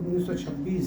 1926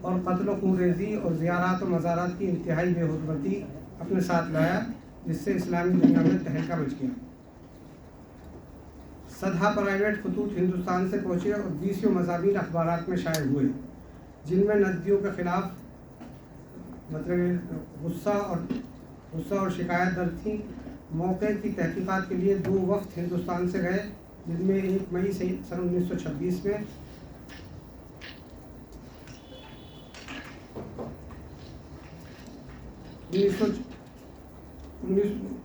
اور قتل و خون ریزی اور زیارات و مزارات کی انتہائی بے حرمتی اپنے ساتھ لایا، جس سے اسلامی دنیا میں تہلکہ مچ گیا۔ صدہا پرائیویٹ خطوط ہندوستان سے پہنچے اور 20 مضامین اخبارات میں شائع ہوئے، جن میں ندیوں کے خلاف مطلب غصہ اور شکایت درج تھیں۔ موقع کی تحقیقات کے لیے 2 وفد ہندوستان سے گئے، جن میں 1 مئی سن 1926 میں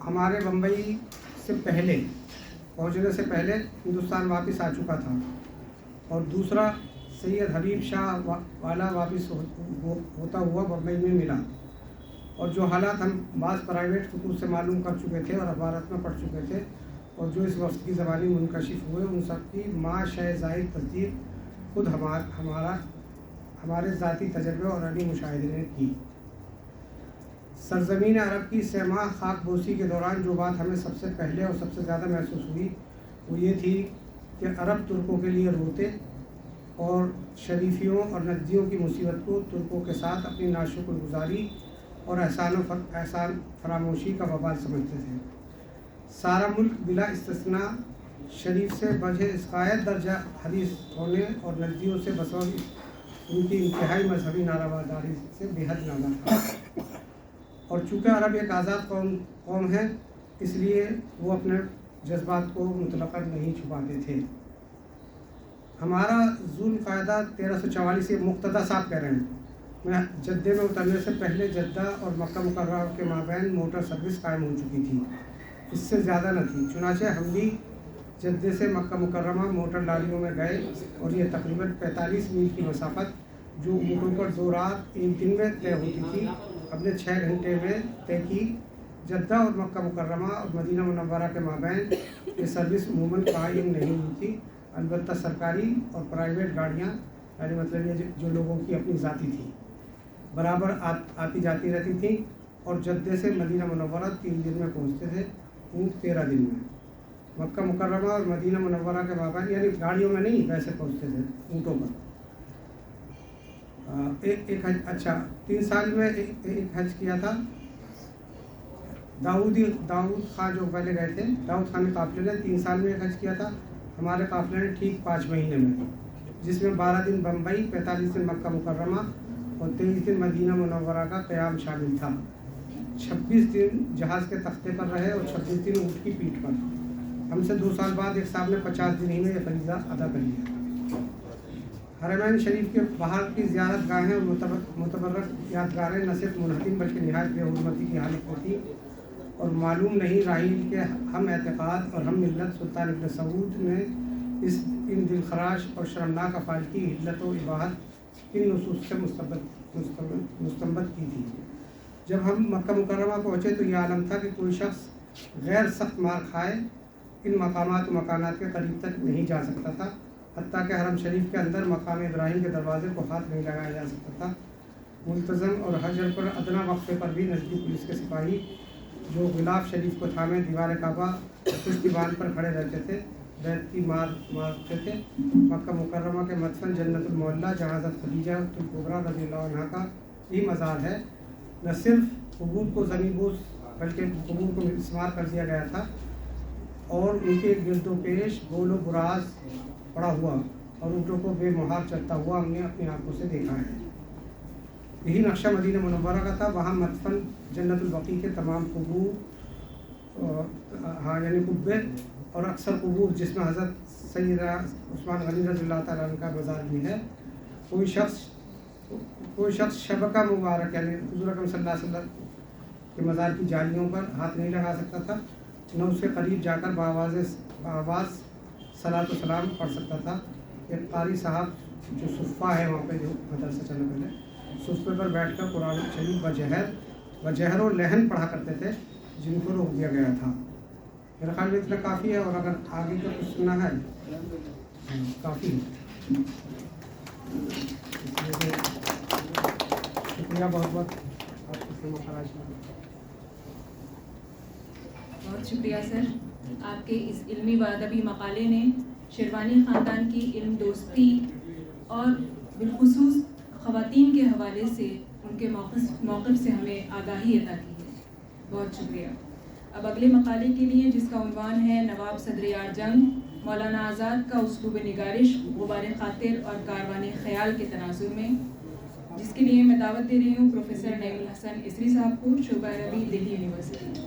ہمارے بمبئی سے پہنچنے سے پہلے ہندوستان واپس آ چکا تھا، اور دوسرا سید حبیب شاہ والا واپس ہوتا ہوا بمبئی میں ملا، اور جو حالات ہم بعض پرائیویٹ خطوط سے معلوم کر چکے تھے اور اخبارات میں پڑھ چکے تھے، اور جو اس وفد کی زبانی منکشف ہوئے، ان سب کی ما شے زائد تصدیق خود ہمارے ذاتی تجربے اور علی مشاہدے نے کی۔ سرزمین عرب کی سہ خاک بوسی کے دوران جو بات ہمیں سب سے پہلے اور سب سے زیادہ محسوس ہوئی، وہ یہ تھی کہ عرب ترکوں کے لیے روتے اور شریفیوں اور ندیوں کی مصیبت کو ترکوں کے ساتھ اپنی ناشکر گزاری اور احسان فراموشی کا وبال سمجھتے تھے۔ سارا ملک بلا استثناء شریف سے بجہ عقائد درجہ حدیث ہونے اور ندیوں سے بسبب ان کی انتہائی مذہبی ناروا-داری سے بے حد ناراض تھا، اور چونکہ عرب ایک آزاد قوم ہے، اس لیے وہ اپنے جذبات کو مطلقاً نہیں چھپاتے تھے۔ ہمارا ظلم قاعدہ 1344، یہ مقتدیٰ صاحب کہہ رہے ہیں، میں جدے میں اترنے سے پہلے جدہ اور مکہ مکرمہ کے مابین موٹر سروس قائم ہو چکی تھی، اس سے زیادہ نہ تھی۔ چنانچہ ہم بھی جدے سے مکہ مکرمہ موٹر لاریوں میں گئے، اور یہ تقریباً 45 میل کی مسافت جو اونٹوں پر 2 رات 1 دن میں طے ہوتی تھی، ہم نے 6 گھنٹے میں طے کی۔ جدہ اور مکہ مکرمہ اور مدینہ منورہ کے مابین یہ سروس عموماً قائم نہیں ہوئی تھی، البتہ سرکاری اور پرائیویٹ گاڑیاں، یعنی مطلب یہ جو لوگوں کی اپنی ذاتی تھی، برابر آتی جاتی رہتی تھیں، اور جدے سے مدینہ منورہ 3 دن میں پہنچتے تھے، اونٹ 13 دن میں۔ مکہ مکرمہ اور مدینہ منورہ کے مابین، یعنی گاڑیوں میں نہیں، ویسے پہنچتے تھے اونٹوں پر۔ ایک حج، اچھا 3 سال میں ایک حج کیا تھا۔ داؤد خان جو پہلے گئے تھے، داؤد خان کے قافلے نے 3 سال میں ایک حج کیا تھا، ہمارے قافلے نے ٹھیک 5 مہینے میں، جس میں 12 دن بمبئی، 45 دن مکہ مکرمہ اور 23 دن مدینہ منورہ کا قیام شامل تھا۔ 26 دن جہاز کے تختے پر رہے اور 26 دن اونٹ کی پیٹھ پر۔ ہم سے 2 سال بعد ایک صاحب نے 50 دن ہی میں یہ فریضہ ادا کر لیا۔ حرمین شریف کے باہر کی زیارت گاہیں اور متبرک یادگاریں نہ صرف منہدم بلکہ نہایت بے حرمتی کی حالت میں تھیں، اور معلوم نہیں راحیل کے ہم اعتقاد اور ہم ملت سلطان ابن سعود نے ان دلخراش اور شرمناک افعال کی علت و اباحت ان نصوص سے مستنبط کی تھی۔ جب ہم مکہ مکرمہ پہنچے تو یہ عالم تھا کہ کوئی شخص غیر سخت مار کھائے ان مقامات و مکانات کے قریب تک نہیں جا سکتا تھا، حتیٰ کہ حرم شریف کے اندر مقام ابراہیم کے دروازے کو ہاتھ نہیں لگایا جا سکتا تھا۔ ملتزم اور حجر پر ادنا وقفے پر بھی نزدیک پولیس کے سپاہی جو غلاف شریف کو تھامے دیوار کعبہ پشتیبان پر کھڑے رہتے تھے، بیت کی مارتے تھے۔ مکہ مکرمہ کے مدفن جنت المعلیٰ، جہاں حضرت خدیجہ الکبریٰ رضی اللہ عنہا کا یہ مزار ہے، نہ صرف قبور کو زمین بوس بلکہ قبور کو مسمار کر دیا گیا تھا، اور ان کے گرد و پیش گول و براز پڑا ہوا اور اونٹوں کو بے مہار چلتا ہوا ہم نے اپنی آنکھوں سے دیکھا ہے۔ یہی نقشہ مدینہ منورہ کا تھا۔ وہاں مدفن جنت البقیع کے تمام قبور، یعنی قبے اور اکثر قبور، جس میں حضرت سیدنا عثمان غنی رضی اللہ تعالیٰ عنہ کا مزار بھی ہے، کوئی شخص شبکہ مبارک یعنی حضور اکرم صلی اللہ علیہ وسلم کے مزار کی جالیوں پر ہاتھ نہیں لگا سکتا تھا، نہ اس کے قریب جا کر بآواز صلاۃ و سلام پڑھ سکتا تھا۔ ایک قاری صاحب جو صفہ ہے وہاں پہ، جو مدرسہ چلا پہلے، صفے پر بیٹھ کر قرآن شریف بجہر و لہن پڑھا کرتے تھے، جن کو روک دیا گیا تھا۔ میرے خیال میں اتنا کافی ہے، اور اگر آگے کا کچھ سننا ہے کافی ہے۔ شکریہ بہت بہت آپ کی خدمت خراج میں۔ بہت شکریہ سر، آپ کے اس علمی و ادبی مقالے نے شیروانی خاندان کی علم دوستی اور بالخصوص خواتین کے حوالے سے ان کے موقف سے ہمیں آگاہی عطا کی ہے. بہت شکریہ. اب اگلے مقالے کے لیے جس کا عنوان ہے نواب صدریار جنگ، مولانا آزاد کا اسلوب نگارش غبار خاطر اور کاروان خیال کے تناظر میں، جس کے لیے میں دعوت دے رہی ہوں پروفیسر نعیم الحسن اسری صاحب کو، شعبہ عربی، دہلی یونیورسٹی.